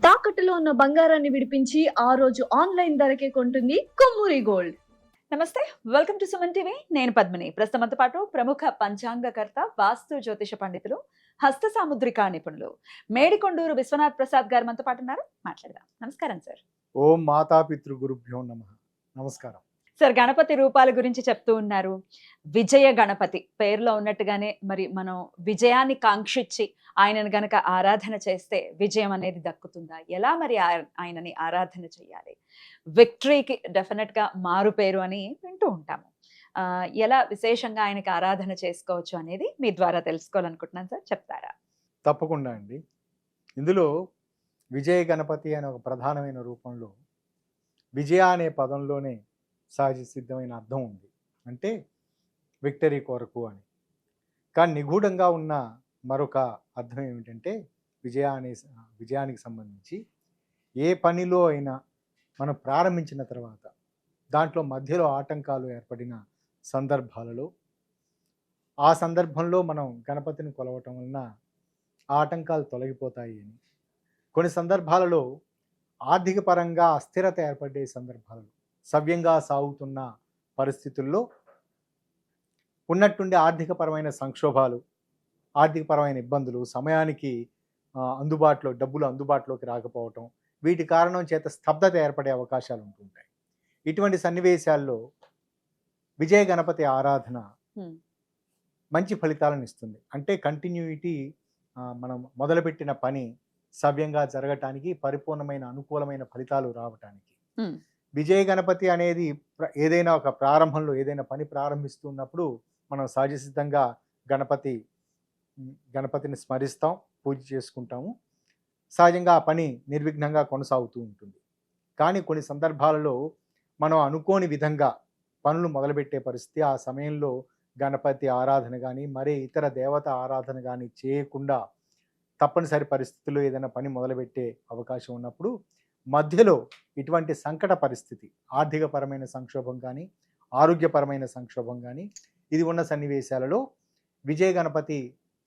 తాకట్టులో ఉన్న బంగారాన్ని విడిపించి ఆ రోజు ఆన్లైన్ ధరకే కొంటుంది కొమ్మూరి గోల్డ్. నమస్తే, వెల్కమ్ టు సుమన్ టీవీ. నేను పద్మిని. ప్రస్తుతంతో పాటు ప్రముఖ పంచాంగకర్త, వాస్తు జ్యోతిష పండితులు, హస్త సాముద్రికా నిపుణులు మేడికొండూరు విశ్వనాథ్ ప్రసాద్ గారు మనతో పాటు ఉన్నారు. మాట్లాడదాం. నమస్కారం సార్. ఓం మాతాపితృ గురుభ్యో నమః. నమస్కారం సార్, గణపతి రూపాల గురించి చెప్తూ ఉన్నారు. విజయ గణపతి పేరులో ఉన్నట్టుగానే మరి మనం విజయాన్ని కాంక్షించి ఆయనను గనక ఆరాధన చేస్తే విజయం అనేది దక్కుతుందా? ఎలా మరి ఆయనని ఆరాధన చేయాలి? విక్టరీకి డెఫినెట్ గా మారు పేరు అని వింటూ ఉంటాము. ఎలా విశేషంగా ఆయనకి ఆరాధన చేసుకోవచ్చు అనేది మీ ద్వారా తెలుసుకోవాలనుకుంటున్నాను సార్, చెప్తారా? తప్పకుండా అండి. ఇందులో విజయ గణపతి అనే ఒక ప్రధానమైన రూపంలో విజయ అనే పదంలోనే సహజ సిద్ధమైన అర్థం ఉంది. అంటే విక్టరీ కొరకు అని. కానీ నిగూఢంగా ఉన్న మరొక అర్థం ఏమిటంటే విజయానికి సంబంధించి ఏ పనిలో అయినా మనం ప్రారంభించిన తర్వాత దాంట్లో మధ్యలో ఆటంకాలు ఏర్పడిన సందర్భాలలో ఆ సందర్భంలో మనం గణపతిని కొలవటం వలన ఆటంకాలు తొలగిపోతాయి అని, కొన్ని సందర్భాలలో ఆర్థిక పరంగా అస్థిరత ఏర్పడే సందర్భాలలో సవ్యంగా సాగుతున్న పరిస్థితుల్లో ఉన్నట్టుండి ఆర్థికపరమైన సంక్షోభాలు, ఆర్థికపరమైన ఇబ్బందులు, సమయానికి డబ్బులు అందుబాటులోకి రాకపోవటం, వీటి కారణం చేత స్తబ్దత ఏర్పడే అవకాశాలు ఉంటుంటాయి. ఇటువంటి సన్నివేశాల్లో విజయ గణపతి ఆరాధన మంచి ఫలితాలను ఇస్తుంది. అంటే కంటిన్యూటీ, మనం మొదలుపెట్టిన పని సవ్యంగా జరగటానికి, పరిపూర్ణమైన అనుకూలమైన ఫలితాలు రావటానికి. విజయ గణపతి అనేది ఏదైనా ఒక ప్రారంభంలో ఏదైనా పని ప్రారంభిస్తున్నప్పుడు మనం సహజసిద్ధంగా గణపతిని స్మరిస్తాం, పూజ చేసుకుంటాము. సహజంగా ఆ పని నిర్విఘ్నంగా కొనసాగుతూ ఉంటుంది. కానీ కొన్ని సందర్భాలలో మనం అనుకోని విధంగా పనులు మొదలుపెట్టే పరిస్థితి, ఆ సమయంలో గణపతి ఆరాధన కానీ మరే ఇతర దేవత ఆరాధన కానీ చేయకుండా తప్పనిసరి పరిస్థితుల్లో ఏదైనా పని మొదలుపెట్టే అవకాశం ఉన్నప్పుడు మధ్యలో ఇటువంటి సంకట పరిస్థితి, ఆర్థికపరమైన సంక్షోభం కానీ ఆరోగ్యపరమైన సంక్షోభం కానీ ఇది ఉన్న సన్నివేశాలలో విజయ గణపతి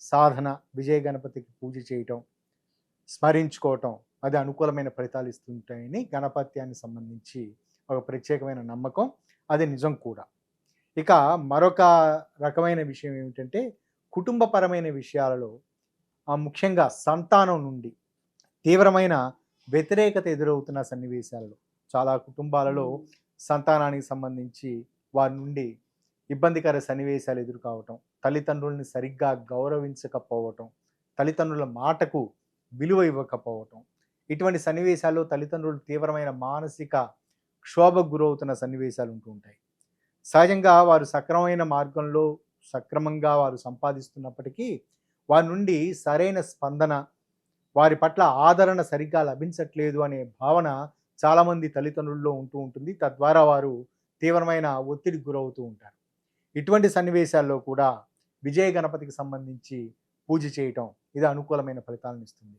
సాధన, విజయ గణపతికి పూజ చేయటం, స్మరించుకోవటం అది అనుకూలమైన ఫలితాలు ఇస్తుంటాయని గణపత్యానికి సంబంధించి ఒక ప్రత్యేకమైన నమ్మకం. అది నిజం కూడా. ఇక మరొక రకమైన విషయం ఏమిటంటే కుటుంబపరమైన విషయాలలో ముఖ్యంగా సంతానం నుండి తీవ్రమైన వ్యతిరేకత ఎదురవుతున్న సన్నివేశాలలో చాలా కుటుంబాలలో సంతానానికి సంబంధించి వారి నుండి ఇబ్బందికర సన్నివేశాలు ఎదుర్కోవటం, తల్లిదండ్రుల్ని సరిగ్గా గౌరవించకపోవటం, తల్లిదండ్రుల మాటకు విలువ ఇవ్వకపోవటం, ఇటువంటి సన్నివేశాల్లో తల్లిదండ్రులు తీవ్రమైన మానసిక క్షోభకు గురవుతున్న సన్నివేశాలు ఉంటూ ఉంటాయి. సహజంగా వారు సక్రమమైన మార్గంలో సక్రమంగా వారు సంపాదిస్తున్నప్పటికీ వారి నుండి సరైన స్పందన, వారి పట్ల ఆదరణ సరిగ్గా లభించట్లేదు అనే భావన చాలామంది తల్లిదండ్రుల్లో ఉంటూ ఉంటుంది. తద్వారా వారు తీవ్రమైన ఒత్తిడికి గురవుతూ ఉంటారు. ఇటువంటి సన్నివేశాల్లో కూడా విజయ గణపతికి సంబంధించి పూజ చేయటం ఇది అనుకూలమైన ఫలితాలను ఇస్తుంది.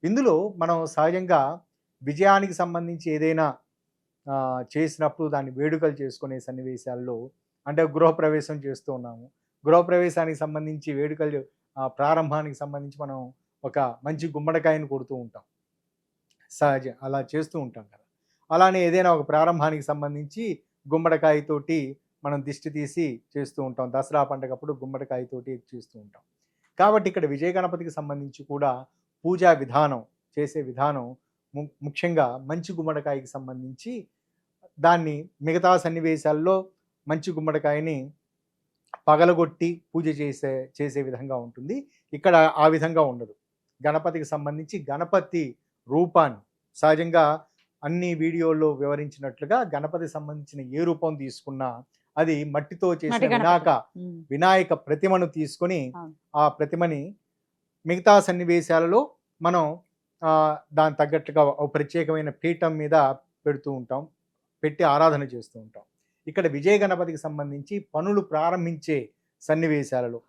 ఇందులో మనం సహజంగా విజయానికి సంబంధించి ఏదైనా చేసినప్పుడు దాన్ని వేడుకలు చేసుకునే సన్నివేశాల్లో, అంటే గృహప్రవేశం చేస్తూ ఉన్నాము, గృహప్రవేశానికి సంబంధించి వేడుకలు ప్రారంభానికి సంబంధించి మనం ఒక మంచి గుమ్మడికాయను కొడుతూ ఉంటాం, అలా చేస్తూ ఉంటాం కదా. అలానే ఏదైనా ఒక ప్రారంభానికి సంబంధించి గుమ్మడికాయతోటి మనం దిష్టి తీసి చేస్తూ ఉంటాం. దసరా పండుగప్పుడు గుమ్మడికాయతోటి చేస్తూ ఉంటాం. కాబట్టి ఇక్కడ విజయ గణపతికి సంబంధించి కూడా పూజా విధానం, చేసే విధానం ముఖ్యంగా మంచి గుమ్మడికాయకి సంబంధించి దాన్ని మిగతా సన్నివేశాల్లో మంచి గుమ్మడికాయని పగలగొట్టి పూజ చేసే విధంగా ఉంటుంది. ఇక్కడ ఆ విధంగా ఉండదు. గణపతికి సంబంధించి గణపతి రూపాన్ని సహజంగా అన్ని వీడియోల్లో వివరించినట్లుగా గణపతికి సంబంధించిన ఏ రూపం తీసుకున్నా అది మట్టితో చేసిన వినాయక ప్రతిమను తీసుకొని ఆ ప్రతిమని మిగతా సన్నివేశాలలో మనం దాని తగ్గట్టుగా ఒక ప్రత్యేకమైన పీఠం మీద పెడుతూ ఉంటాం, పెట్టి ఆరాధన చేస్తూ ఉంటాం. ఇక్కడ విజయ గణపతికి సంబంధించి పనులు ప్రారంభించే సన్నివేశాలలో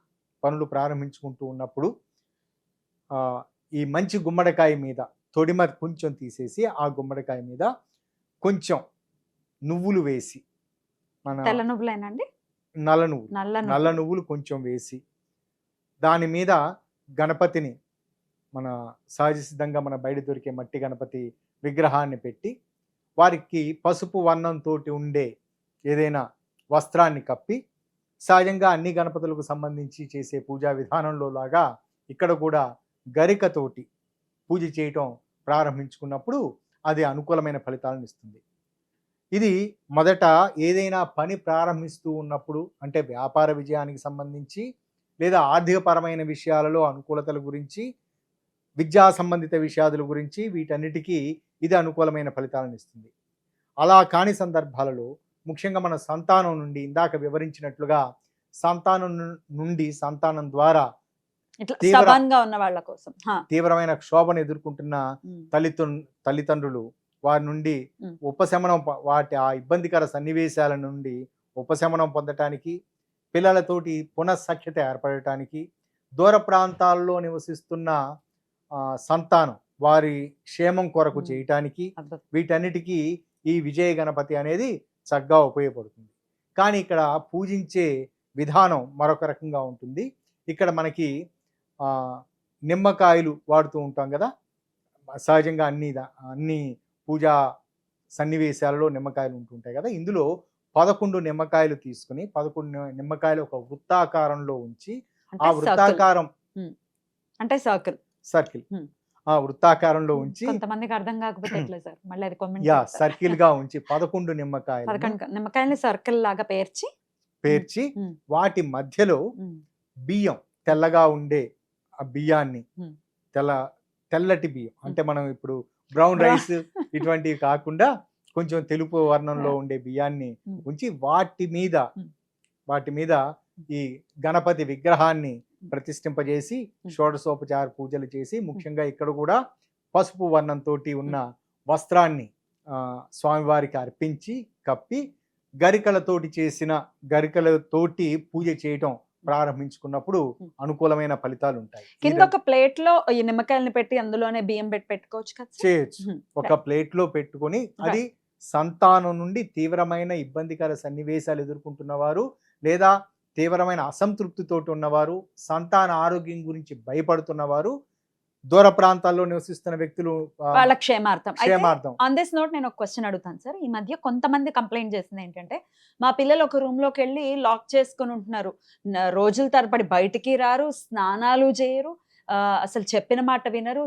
పనులు ప్రారంభించుకుంటూ ఉన్నప్పుడు ఈ మంచి గుమ్మడికాయ మీద తొడిమ కొంచెం తీసేసి ఆ గుమ్మడికాయ మీద కొంచెం నువ్వులు వేసి, మన నల్ల నువ్వులు కొంచెం వేసి దాని మీద గణపతిని మన సహజ సిద్ధంగా మన బయట దొరికే మట్టి గణపతి విగ్రహాన్ని పెట్టి వారికి పసుపు వర్ణంతో ఉండే ఏదైనా వస్త్రాన్ని కప్పి సహజంగా అన్ని గణపతులకు సంబంధించి చేసే పూజా విధానంలో లాగా ఇక్కడ కూడా గరికతోటి పూజ చేయటం ప్రారంభించుకున్నప్పుడు అది అనుకూలమైన ఫలితాలను ఇస్తుంది. ఇది మొదట ఏదైనా పని ప్రారంభిస్తూ ఉన్నప్పుడు, అంటే వ్యాపార విజయానికి సంబంధించి లేదా ఆర్థికపరమైన విషయాలలో అనుకూలతల గురించి, విద్యా సంబంధిత విషయాల గురించి, వీటన్నిటికీ ఇది అనుకూలమైన ఫలితాలను ఇస్తుంది. అలా కాని సందర్భాలలో ముఖ్యంగా మన సంతానం నుండి ఇందాక వివరించినట్లుగా సంతానం నుండి సంతానం ద్వారా ఇట్లా తీవ్ర- stubborn గా ఉన్న వాళ్ళ కోసం. తీవ్రమైన క్షోభను ఎదుర్కొంటున్న తల్లిదండ్రులు వారి నుండి మ్. ఉపశమనం వాటి ఆ ఇబ్బందికర సన్నివేశాల నుండి ఉపశమనం పొందటానికి, పిల్లలతోటి పునఃసఖ్యత ఏర్పడటానికి, దూర ప్రాంతాల్లో నివసిస్తున్న సంతానం వారి క్షేమం కొరకు మ్. చేయటానికి, అద్భుతం. వీటన్నిటికీ ఈ విజయ గణపతి అనేది చక్కగా ఉపయోగపడుతుంది. కానీ ఇక్కడ పూజించే విధానం మరొక రకంగా ఉంటుంది. ఇక్కడ మనకి నిమ్మకాయలు వాడుతూ ఉంటాం కదా, సహజంగా అన్ని పూజా సన్నివేశాలలో నిమ్మకాయలు ఉంటుంటాయి కదా. ఇందులో 11 నిమ్మకాయలు తీసుకుని 11 నిమ్మకాయలు ఒక వృత్తాకారంలో ఉంచి ఆ వృత్తాకారం అంటే సర్కిల్ సర్కిల్ ఆ వృత్తాకారంలో ఉంచి కొంతమందికి అర్థం కాకపోతే ఎట్లా సార్? మళ్ళీ అది సర్కిల్ గా ఉంచి 11 నిమ్మకాయలు నిమ్మకాయల్ని సర్కిల్ లాగా పేర్చి వాటి మధ్యలో బియ్యం, తెల్లగా ఉండే ఆ బియ్యాన్ని, తెల్లటి బియ్యం అంటే మనం ఇప్పుడు బ్రౌన్ రైస్ ఇటువంటివి కాకుండా కొంచెం తెలుపు వర్ణంలో ఉండే బియ్యాన్ని ఉంచి వాటి మీద ఈ గణపతి విగ్రహాన్ని ప్రతిష్ఠింపజేసి షోడశోపచార పూజలు చేసి, ముఖ్యంగా ఇక్కడ కూడా పసుపు వర్ణంతో ఉన్న వస్త్రాన్ని స్వామివారికి అర్పించి కప్పి గరికలతోటి పూజ చేయటం ప్రారంభించుకున్నప్పుడు అనుకూలమైన ఫలితాలు ఉంటాయి. కింద ఒక ప్లేట్ లో ఈ నిమ్మకాయల్ని పెట్టి అందులోనే బియ్యం పెట్టుకోవచ్చు కదా? చేయొచ్చు. ఒక ప్లేట్ లో పెట్టుకొని, అది సంతానం నుండి తీవ్రమైన ఇబ్బందికర సన్నివేశాలు ఎదుర్కొంటున్న వారు లేదా తీవ్రమైన అసంతృప్తితో ఉన్నవారు, సంతాన ఆరోగ్యం గురించి భయపడుతున్నవారు, దూర ప్రాంతాల్లో నివసిస్తున్న వ్యక్తులు వాళ్ళ క్షేమార్థం. ఆన్ దిస్ నోట్ నేను ఒక క్వశ్చన్ అడుగుతాను సార్. ఈ మధ్య కొంతమంది కంప్లైంట్ చేసింది ఏంటంటే, మా పిల్లలు ఒక రూమ్ లోకి వెళ్ళి లాక్ చేసుకుని ఉంటున్నారు, రోజుల తరబడి బయటికి రారు, స్నానాలు చేయరు, అసలు చెప్పిన మాట వినరు,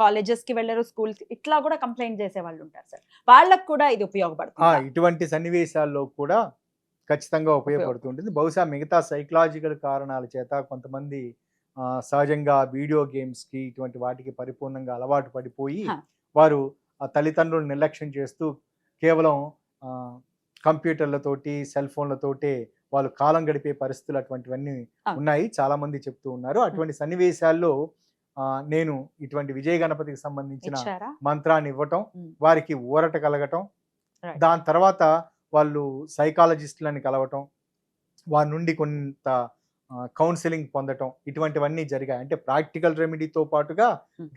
కాలేజెస్ కి వెళ్ళరు, స్కూల్ ఇట్లా కూడా కంప్లైంట్ చేసే వాళ్ళు ఉంటారు సార్. వాళ్ళకు కూడా ఇది ఉపయోగపడుతుంది. ఇటువంటి సన్నివేశాల్లో కూడా ఖచ్చితంగా ఉపయోగపడుతుంటుంది. బహుశా మిగతా సైకలాజికల్ కారణాల చేత కొంతమంది సహజంగా వీడియో గేమ్స్కి ఇటువంటి వాటికి పరిపూర్ణంగా అలవాటు పడిపోయి వారు ఆ తల్లిదండ్రులు నిర్లక్ష్యం చేస్తూ కేవలం కంప్యూటర్లతోటి, సెల్ ఫోన్లతోటే వాళ్ళు కాలం గడిపే పరిస్థితులు అటువంటివన్నీ ఉన్నాయి, చాలా మంది చెప్తూ ఉన్నారు. అటువంటి సన్నివేశాల్లో నేను ఇటువంటి విజయ గణపతికి సంబంధించిన మంత్రాన్ని ఇవ్వటం, వారికి ఊరట కలగటం, దాని తర్వాత వాళ్ళు సైకాలజిస్టులని కలవటం, వారి నుండి కొంత కౌన్సిలింగ్ పొందటం, ఇటువంటివన్నీ జరిగాయి. అంటే ప్రాక్టికల్ రెమెడీతో పాటుగా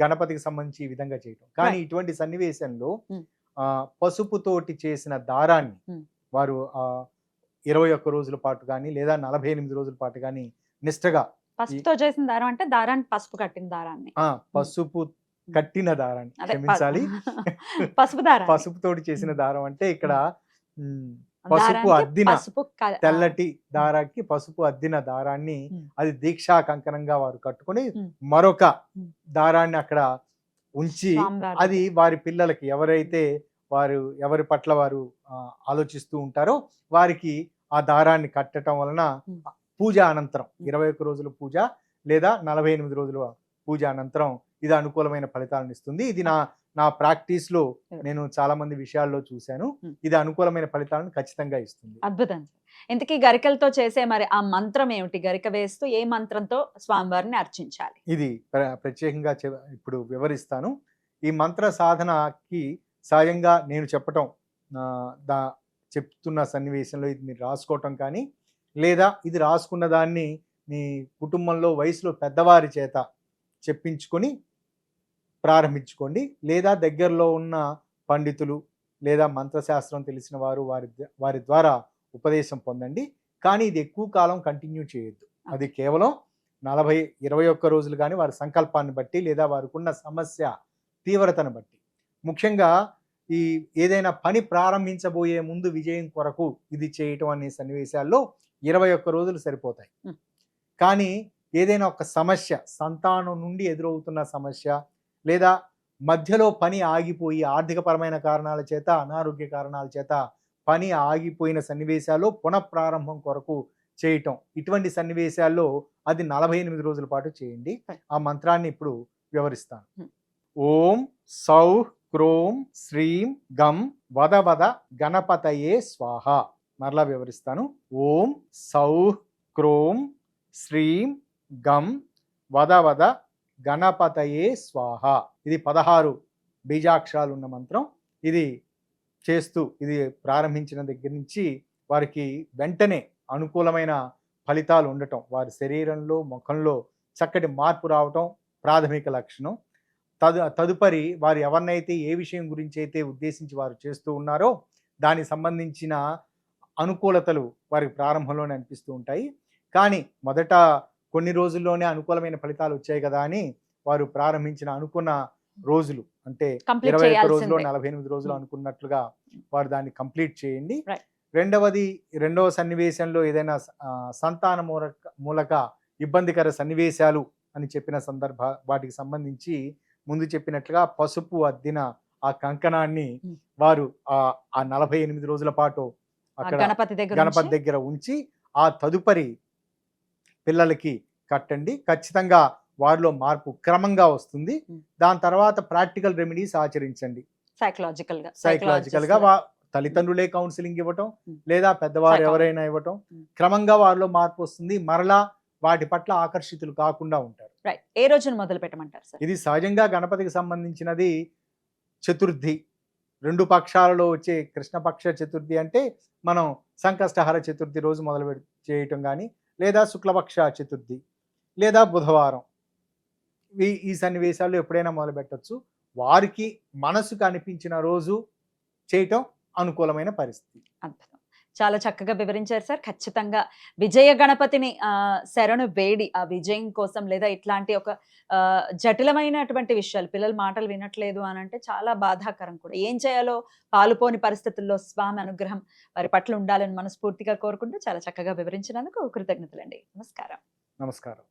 గణపతికి సంబంధించి ఈ విధంగా చేయటం. కానీ ఇటువంటి సన్నివేశంలో పసుపుతోటి చేసిన దారాన్ని వారు 21 రోజుల పాటు కానీ లేదా 48 రోజుల పాటు కానీ నిష్ఠగా, పసుపుతో చేసిన దారం అంటే దారాన్ని పసుపు కట్టిన దారాన్ని, పసుపు కట్టిన దారాన్ని క్షమించాలి, పసుపుతోటి చేసిన దారం అంటే ఇక్కడ పసుపు అద్దిన తెల్లటి దారానికి పసుపు అద్దిన దారాన్ని అది దీక్షా కంకణంగా వారు కట్టుకొని మరొక దారాన్ని అక్కడ ఉంచి, అది వారి పిల్లలకి ఎవరి పట్ల వారు ఆలోచిస్తూ ఉంటారో వారికి ఆ దారాన్ని కట్టడం వలన పూజ అనంతరం 21 రోజుల పూజ లేదా 48 రోజుల పూజ అనంతరం ఇది అనుకూలమైన ఫలితాలను ఇస్తుంది. ఇది నా ప్రాక్టీస్ లో నేను చాలా మంది విషయాల్లో చూశాను. ఇది అనుకూలమైన ఫలితాలను ఖచ్చితంగా ఇస్తుంది. అద్భుతం. ఇంతకీ గరికలతో చేసే మరి ఆ మంత్రం ఏమిటి? గరిక వేస్తూ ఏ మంత్రంతో స్వామివారిని అర్చించాలి? ఇది ప్రత్యేకంగా ఇప్పుడు వివరిస్తాను. ఈ మంత్ర సాధనకి సహజంగా నేను చెప్తున్న సన్నివేశంలో ఇది మీరు రాసుకోవటం కానీ లేదా ఇది రాసుకున్న దాన్ని మీ కుటుంబంలో వయసులో పెద్దవారి చేత చెప్పించుకొని ప్రారంభించుకోండి, లేదా దగ్గరలో ఉన్న పండితులు లేదా మంత్రశాస్త్రం తెలిసిన వారు వారి ద్వారా ఉపదేశం పొందండి. కానీ ఇది ఎక్కువ కాలం కంటిన్యూ చేయొద్దు. అది కేవలం 21 రోజులు కానీ వారి సంకల్పాన్ని బట్టి లేదా వారికి ఉన్న సమస్య తీవ్రతను బట్టి, ముఖ్యంగా ఈ ఏదైనా పని ప్రారంభించబోయే ముందు విజయం కొరకు ఇది చేయటం అనే సన్నివేశాల్లో 21 రోజులు సరిపోతాయి. కానీ ఏదైనా ఒక సమస్య, సంతానం నుండి ఎదురవుతున్న సమస్య, లేదా మధ్యలో పని ఆగిపోయి ఆర్థికపరమైన కారణాల చేత, అనారోగ్య కారణాల చేత పని ఆగిపోయిన సన్నివేశాల్లో పునఃప్రారంభం కొరకు చేయటం, ఇటువంటి సన్నివేశాల్లో అది 48 రోజుల పాటు చేయండి. ఆ మంత్రాన్ని ఇప్పుడు వివరిస్తాను. ఓం సౌ క్రోం శ్రీం గం వద వద గణపతయే స్వాహ. మరలా వివరిస్తాను. ఓం సౌ క్రోం శ్రీం గం వద వద గణపతయే స్వాహ. ఇది 16 బీజాక్షరాలు ఉన్న మంత్రం. ఇది చేస్తూ ఇది ప్రారంభించిన దగ్గర నుంచి వారికి వెంటనే అనుకూలమైన ఫలితాలు ఉండటం, వారి శరీరంలో, ముఖంలో చక్కటి మార్పు రావటం ప్రాథమిక లక్షణం. తదుపరి వారు ఎవరినైతే ఏ విషయం గురించి అయితే ఉద్దేశించి వారు చేస్తూ ఉన్నారో దానికి సంబంధించిన అనుకూలతలు వారికి ప్రారంభంలోనే అనిపిస్తూ ఉంటాయి. కానీ మొదట కొన్ని రోజుల్లోనే అనుకూలమైన ఫలితాలు వచ్చాయి కదా అని వారు ప్రారంభించిన అనుకున్న రోజులు, అంటే 21 రోజులు 48 రోజులు అనుకున్నట్లుగా వారు దాన్ని కంప్లీట్ చేయండి. రెండవ సన్నివేశంలో ఏదైనా సంతాన మూలక ఇబ్బందికర సన్నివేశాలు అని చెప్పిన వాటికి సంబంధించి ముందు చెప్పినట్లుగా పసుపు అద్దిన ఆ కంకణాన్ని వారు ఆ 48 రోజుల పాటు అక్కడ గణపతి దగ్గర ఉంచి ఆ తదుపరి పిల్లలకి కట్టండి. ఖచ్చితంగా వారిలో మార్పు క్రమంగా వస్తుంది. దాని తర్వాత ప్రాక్టికల్ రెమెడీస్ ఆచరించండి. సైకలాజికల్ గా తల్లిదండ్రులే కౌన్సిలింగ్ ఇవ్వటం, లేదా పెద్దవారు ఎవరైనా ఇవ్వటం, క్రమంగా వారిలో మార్పు వస్తుంది. మరలా వాటి పట్ల ఆకర్షితులు కాకుండా ఉంటారు. ఏ రోజున మొదలు పెట్టమంటారు సార్? ఇది సహజంగా గణపతికి సంబంధించినది చతుర్థి. 2 పక్షాలలో వచ్చే కృష్ణపక్ష చతుర్థి అంటే మనం సంకష్టహర చతుర్థి రోజు మొదలు చేయటం కానీ, లేదా శుక్లపక్ష చతుర్థి, లేదా బుధవారం, ఈ సన్నివేశాల్లో ఎప్పుడైనా మొదలు పెట్టచ్చు. వారికి మనసుకు అనిపించిన రోజు చేయటం అనుకూలమైన పరిస్థితి. అద్భుతం. చాలా చక్కగా వివరించారు సార్. ఖచ్చితంగా విజయ గణపతిని శరణు వేడి ఆ విజయం కోసం, లేదా ఇట్లాంటి ఒక జటిలమైనటువంటి విషయాలు, పిల్లల మాటలు వినట్లేదు అని అంటే చాలా బాధాకరం కూడా. ఏం చేయాలో పాలుపోని పరిస్థితుల్లో స్వామి అనుగ్రహం వారి పట్ల ఉండాలని మనస్ఫూర్తిగా కోరుకుంటూ చాలా చక్కగా వివరించినందుకు కృతజ్ఞతలండి. నమస్కారం. నమస్కారం.